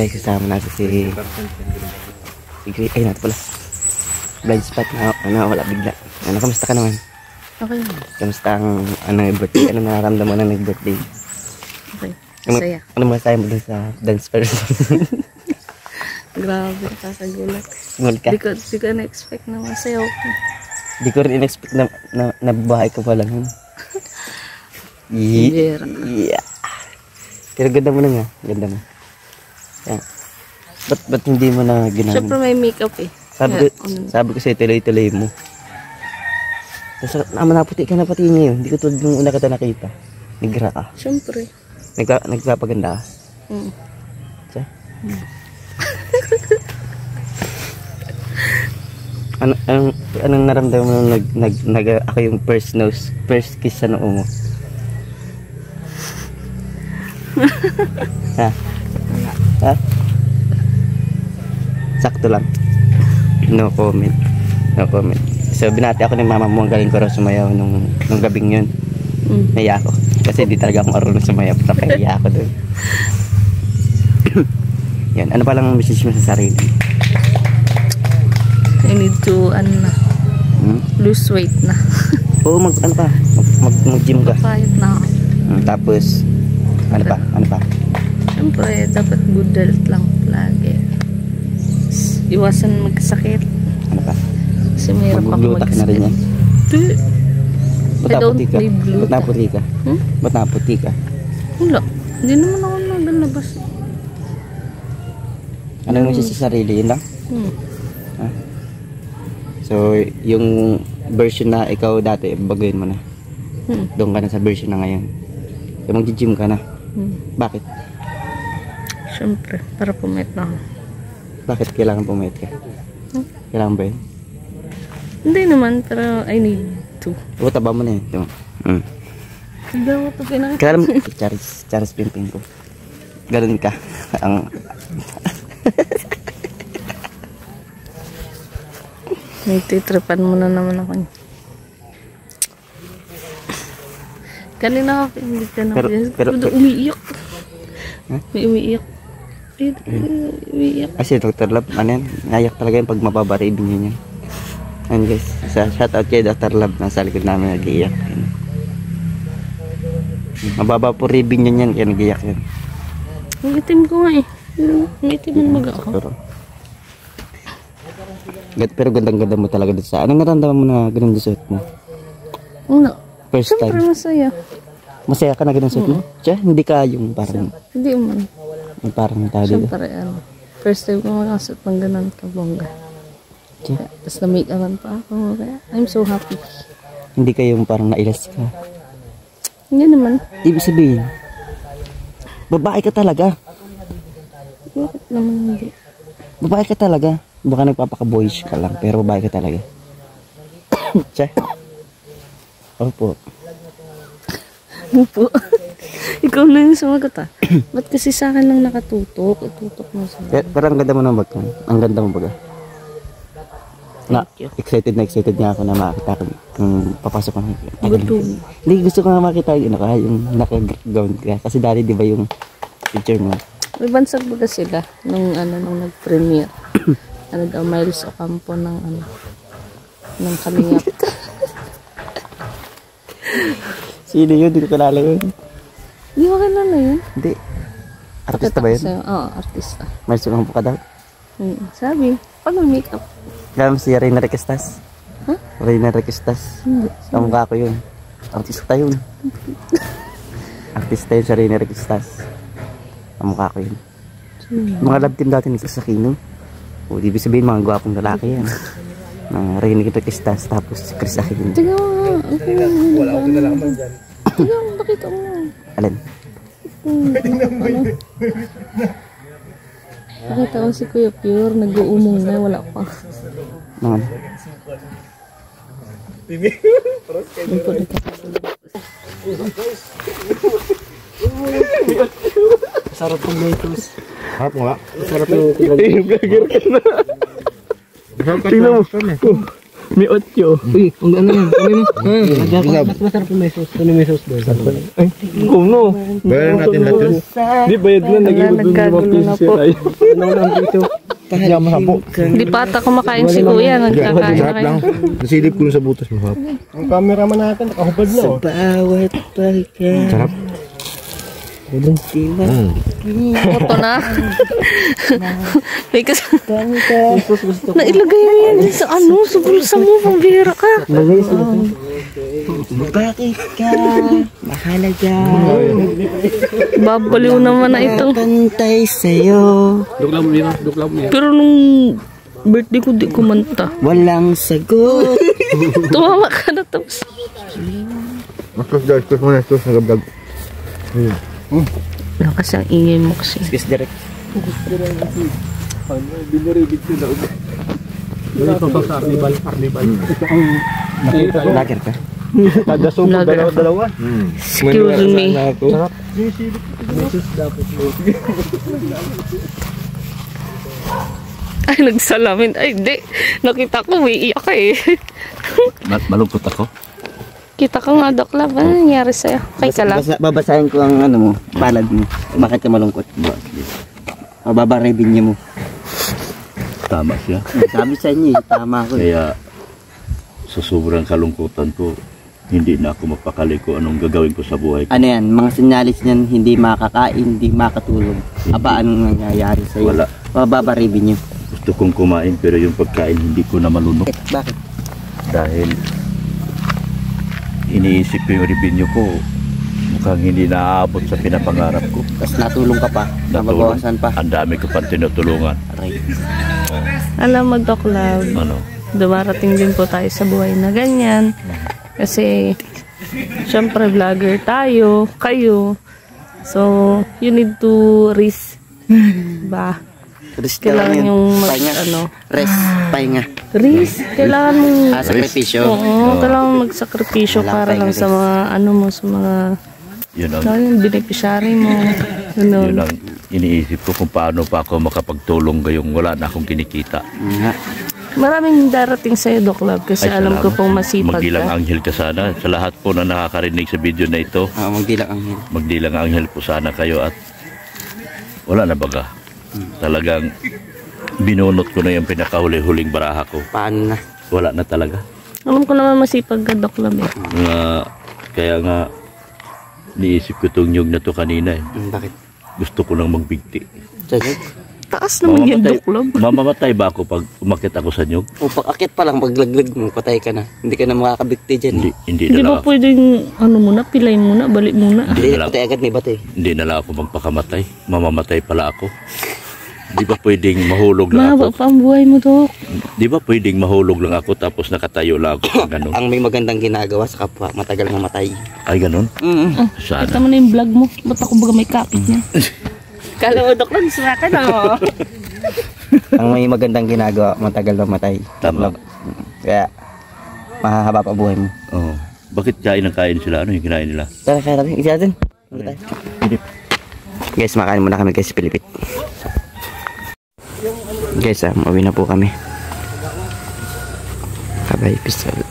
Guys, kasama natin si Grace. Ay, natin pala. Blind spot na wala bigla. Kamusta ka naman? Okay. Kamusta ang birthday? Ano nararamdaman mo na nag-birthday? Okay. Masaya. Ano masaya mo dun sa dance person? Grabe, kasagulat. Gulat ka? Di ko na-expect na masaya ako. Di ko rin in-expect na nabahay ka pala nun. Yeah. Pero ganda mo na nga. Ganda mo. Yeah. Ba't hindi mo na ginamit? Siyempre may makeup eh. Sabi ko sa'yo, tuloy-tuloy mo. Tapos naputi ka na pati ngayon. Hindi ko tulad nung una kita nakita. Nigra ka. Siyempre. Nagpapaganda ka. Siya? Anong naramdaman mo nung ako yung first kiss sa noo mo? Ha? Sakto lang. No comment. So binati ako ng mama mo, ang galing ko raw sumayaw nung gabing yun. Naiya ako. Kasi di talaga ako marunong sumayaw. Naiya ako doon. Yan. Ano pa lang ang message mo sa sarili? I need to lose weight na. Oo, mag-gym ka. Payat na ako. Tapos, ano pa? Siyempre, dapat good health lang lagi. Iwasan magkasakit. Ano pa? Kasi mahirap ako maglutak na rin yan. Ba't naputi ka? Ba't naputi ka? Wala. Hindi naman ako nagalabas. Anong message sa sarili? Yun lang? So, yung version na ikaw dati, baguhin mo na. Doon ka na sa version na ngayon. So, mag-gym ka na. Bakit? Siyempre, para pumayat na ako. Bakit kailangan pumayat ka? Kailangan ba yun? Hindi naman, pero I need to. Taba mo na yun. Hindi ako ito pinakita. Kailan mo, Charis Pimping ko. Ganun ka. Nagtitripan mo na naman ako. Kanina ka, hindi ka na. Pero umiiyak. May umiiyak. Umiiyak. Kasi Dr. Love, nayak talaga yung pag mababaribin niya yan. And guys, shout out kay Dr. Love, nasa likod namin nag-iiyak. Mababa po ribbon niya yan, kaya nag-iiyak yan. Ang itim ko nga eh. Ang itim ang maga ako. Pero gandang-ganda mo talaga dito sa. Anong naramdaman mo na ganun suot mo? Una. First time. Siyempre masaya. Masaya ka na ganun suot mo? Tiya, hindi ka yung parang. Hindi man. Yung parang tali. Siyempre first time ko makasuot ng ganun kabongga. Tapos na-make-upan pa ako. Kaya I'm so happy. Hindi ka yung parang nailas ka? Hindi naman. Ibig sabihin, babae ka talaga. Bakit naman hindi? Babae ka talaga. Baka nagpapaka-boyish ka lang, pero babae ka talaga. Che? Opo. Opo. Ikaw na yung sumagot ah. Ba't kasi sa akin lang nakatutok? Itutok mo sa akin. Pero ang ganda mo ng bag. Ang ganda mo baga. Excited nga ako na makita kung papasok ko na. Hindi, gusto ko nga makita yung naka-gown ka. Kasi dati di ba yung picture mo? May bansag baga sila nung nag-premiere. Daw Miles Ocampo ng Kalingap. Sino yun? Hindi ko kilala yun. Hindi ko kilala yun? Hindi. Artista ba yun? Oo, artista. Miles Ocampo ka daw? Sabi, pag makeup. Kaya si Reyna Requestas? Ha? Reyna Requestas? Hindi. Kamukha ko yun. Artista yun. Artista yun sa Reyna Requestas. Kamukha ko yun. Mga love team dati nito sa Kino. O, di ibig sabihin mga gwapong lalaki yan. Reyna Requestas, tapos Chris Aquino. Tiga mo nga. Wala akong nalaman dyan. Tiga mo, bakit mo? Alin? Nakita ko si Kuya Pure, nag-uumong na, wala pa. Naman. Sarap ng lettuce. Harap mo nga. Sarap ng vlogger ka na. Tingnan mo. May 8. Uy, ang ano yan? Kamay mo. Mas masarap yung may sauce. Ano may sauce doon? Ay, kung no. Bayaran natin lahat yun. Di bayad nga, nag-iwag yung 5 pieces yun ay. Ano lang dito? Kaya masapo. Hindi pa ata kumakain si kuya. Nagkakain na Sarap kayo. lang. Nasilip ko sa butas mo. Ang cameraman natin, nakahubad na. Sa bawat pagka. Sarap. Ito na. May nailagay mo yan sa ano, sa bulsa mo, pang bihira ka. Bakit ka mahalaga? Babaliw naman na ito. Pantay sa'yo. Duklam mo yan. Pero nung birthday ko, di kumanta. Walang sagot. Tumawa ka na tapos. Mas muna. Nagabdag. Ano kasi ang ingay mo kasi. Excuse direct. Binaribig sila. Wala pa sa carnival. Lager ka? Kada subo, dalawa. Excuse me. Sarap. Ay, nagsalamin. Ay, di. Nakita ko, may iyak ka eh. Malungkot ako. Kita ka nga, Dokla. Ano nangyari sa'yo? Kay ka lang. Babasahin ko ang ano mo, palad mo. Bakit ka malungkot? Mababa revenue mo. Tama siya. Sabi sa inyo, tama ko. Kaya sa sobrang kalungkutan ko, hindi na ako mapakali ko anong gagawin ko sa buhay ko. Ano yan, mga sinyalis niyan, hindi makakain, hindi makatulog. Aba, anong nangyayari sa'yo? Wala. Mababa revenue. Gusto kong kumain pero yung pagkain hindi ko na malunok. Bakit? Dahil iniisip ko yung revenue ko, mukhang hindi naaabot sa pinapangarap ko. Tapos natulong ka pa, nababawasan pa. Ang dami ko pang tinutulungan. Aray. Alam mo, Dokla, Ano? dumarating din po tayo sa buhay na ganyan. Kasi, syempre, vlogger tayo, kayo. So, you need to risk. Ba? Rest Kailangan lang yun. yung Pahinga. Rest, pahinga. Risk. Kailangan mong... Sakripisyo. Oo, kailangan magsakripisyo Wala para tayong lang sa risk. mga, ano mo, sa mga... Yun ang, Yung beneficiary mo. Ano. yun ang iniisip ko kung paano pa ako makapagtulong ngayong wala na akong kinikita. Nga. Maraming darating sa'yo, Doc Love, kasi Ay, alam ko salamat. pong masipag Magdilang ka. anghel ka sana. Sa lahat po na nakakarinig sa video na ito, Magdilang ang hil. magdilang anghel po sana kayo at wala na baga. Talagang binunot ko na yung pinakahuli-huling baraha ko. Paano na? Wala na talaga. Alam ko naman masipag ka, Doc Love. Eh. Kaya nga, niisip ko itong nyug na to kanina eh. Bakit? Gusto ko nang magbigti. Sige. Taas naman yung Doc Love. Mamamatay ba ako pag umakit ako sa nyug? O pag-akit pa lang, paglaglag mo, patay ka na. Hindi ka na makakabikti dyan. Hindi Hindi na ba lang, pwedeng, ano muna, pilayin muna, balik muna. Hindi, na lang. patay agad may batay. hindi na lang ako magpakamatay. Mamamatay pala ako. Di ba pwedeng mahulog lang Mahaba ako? pa ang buhay mo, Doc. Di ba pwedeng mahulog lang ako tapos nakatayo lang ako ng ganun? Ang may magandang ginagawa sa kapwa, matagal mamatay. Ay ganun? Ito Sana. mo na yung vlog mo. Ba't ako baga may kapit niya? Kala mo, Doc Love, sa akin, oh. Ang may magandang ginagawa, matagal mamatay. Tama. Kaya, mahahaba pa buhay mo. Oh. Bakit kain ng kain sila? Ano yung kinain nila? Tara, kaya natin. Isa natin. Guys, makain muna kami guys sa Pilipit. Guys, mauwi na po kami. Bye-bye, peace out.